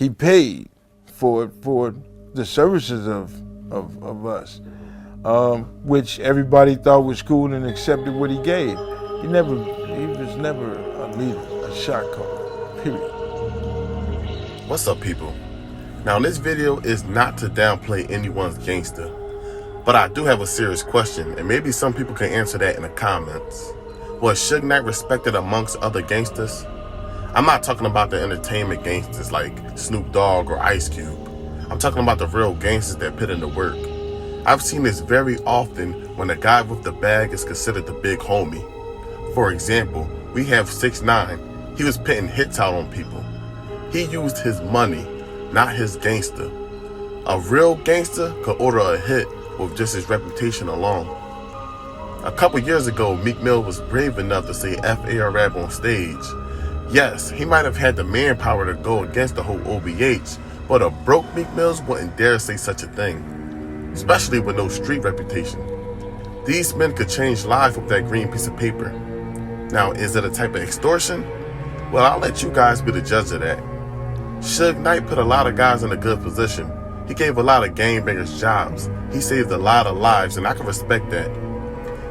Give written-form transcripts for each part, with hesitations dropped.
he paid for the services of us, which everybody thought was cool and accepted what he gave. He was never a leader, a shot caller, period. What's up, people? Now, this video is not to downplay anyone's gangster, but I do have a serious question, and maybe some people can answer that in the comments. Was Suge Knight respected amongst other gangsters? I'm not talking about the entertainment gangsters like Snoop Dogg or Ice Cube. I'm talking about the real gangsters that put in the work. I've seen this very often when a guy with the bag is considered the big homie. For example, we have 6ix9ine. He was putting hits out on people. He used his money, not his gangster. A real gangster could order a hit with just his reputation alone. A couple years ago, Meek Mill was brave enough to say F.A.R.A.B. on stage. Yes, he might have had the manpower to go against the whole OBH, but a broke Meek Mills wouldn't dare say such a thing, especially with no street reputation. These men could change lives with that green piece of paper. Now, is it a type of extortion? Well, I'll let you guys be the judge of that. Suge Knight put a lot of guys in a good position. He gave a lot of gangbangers jobs. He saved a lot of lives, and I can respect that.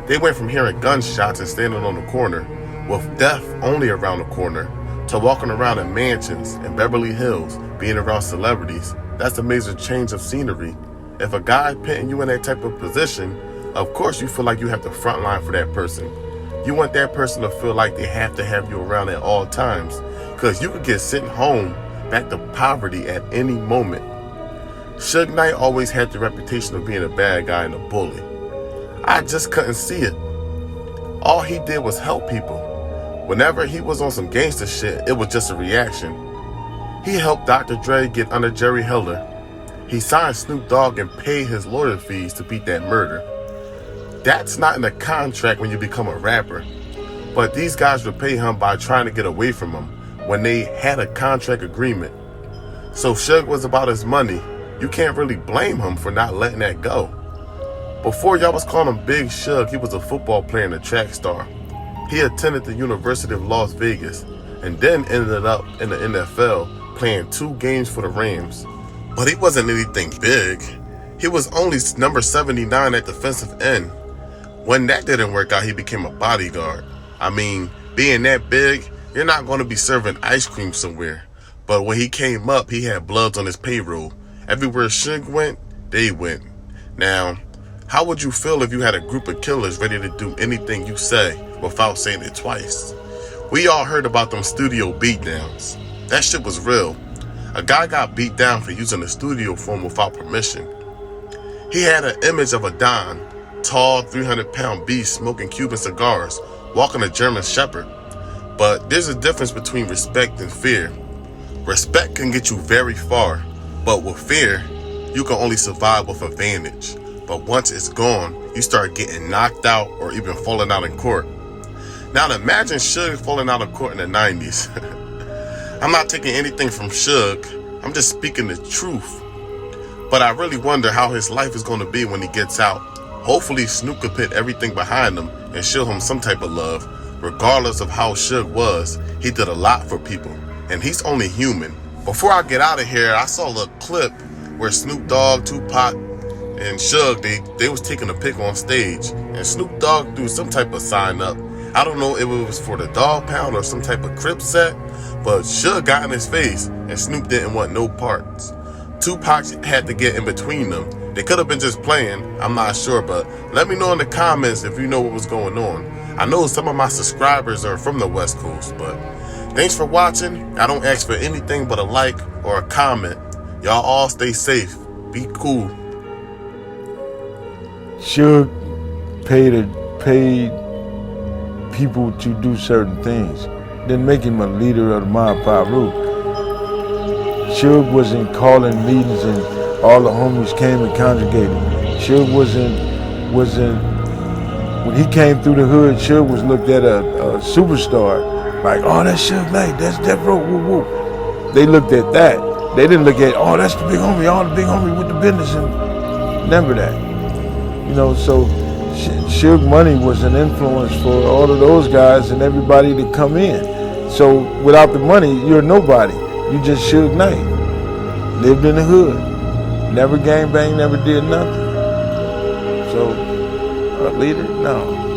They went from hearing gunshots and standing on the corner, with death only around the corner, to walking around in mansions in Beverly Hills, being around celebrities. That's a major change of scenery. If a guy putting you in that type of position, of course you feel like you have the front line for that person. You want that person to feel like they have to have you around at all times, because you could get sent home back to poverty at any moment. Suge Knight always had the reputation of being a bad guy and a bully. I just couldn't see it. All he did was help people. Whenever he was on some gangster shit, it was just a reaction. He helped Dr. Dre get under Jerry Heller. He signed Snoop Dogg and paid his lawyer fees to beat that murder. That's not in the contract when you become a rapper. But these guys would pay him by trying to get away from him when they had a contract agreement. So Suge was about his money. You can't really blame him for not letting that go. Before y'all was calling him Big Suge, he was a football player and a track star. He attended the University of Las Vegas and then ended up in the NFL playing 2 games for the Rams. But he wasn't anything big. He was only number 79 at defensive end. When that didn't work out, he became a bodyguard. I mean, being that big, you're not going to be serving ice cream somewhere. But when he came up, he had Bloods on his payroll. Everywhere Suge went, they went. Now, how would you feel if you had a group of killers ready to do anything you say without saying it twice? We all heard about them studio beatdowns. That shit was real. A guy got beat down for using a studio phone without permission. He had an image of a Don, tall, 300-pound beast smoking Cuban cigars, walking a German Shepherd. But there's a difference between respect and fear. Respect can get you very far, but with fear, you can only survive with advantage. But once it's gone, you start getting knocked out or even falling out in court. Now imagine Suge falling out of court in the 90s. I'm not taking anything from Suge, I'm just speaking the truth. But I really wonder how his life is going to be when he gets out. Hopefully Snoop could put everything behind him and show him some type of love. Regardless of how Suge was, he did a lot for people, and he's only human. Before I get out of here, I saw a clip where Snoop Dogg, Tupac, and Suge, they was taking a pic on stage, and Snoop Dogg threw some type of sign up. I don't know if it was for the Dog Pound or some type of Crip set, but Suge got in his face, and Snoop didn't want no parts. Tupac had to get in between them. They could have been just playing, I'm not sure, but let me know in the comments if you know what was going on. I know some of my subscribers are from the West Coast, but thanks for watching. I don't ask for anything but a like or a comment. Y'all all stay safe. Be cool. Suge paid people to do certain things. Didn't make him a leader of the Mob Piru. Suge wasn't calling meetings and all the homies came and congregated. Suge wasn't when he came through the hood, Suge was looked at a superstar. Like, oh, that's Suge Knight, that's Death Row, woo woo. They looked at that. They didn't look at, oh, that's the big homie, all the big homie with the business, and never that. You know, so Suge money was an influence for all of those guys and everybody to come in. So without the money, you're nobody. You just Suge Knight. lived in the hood, never gangbanged, never did nothing. So, a leader? No.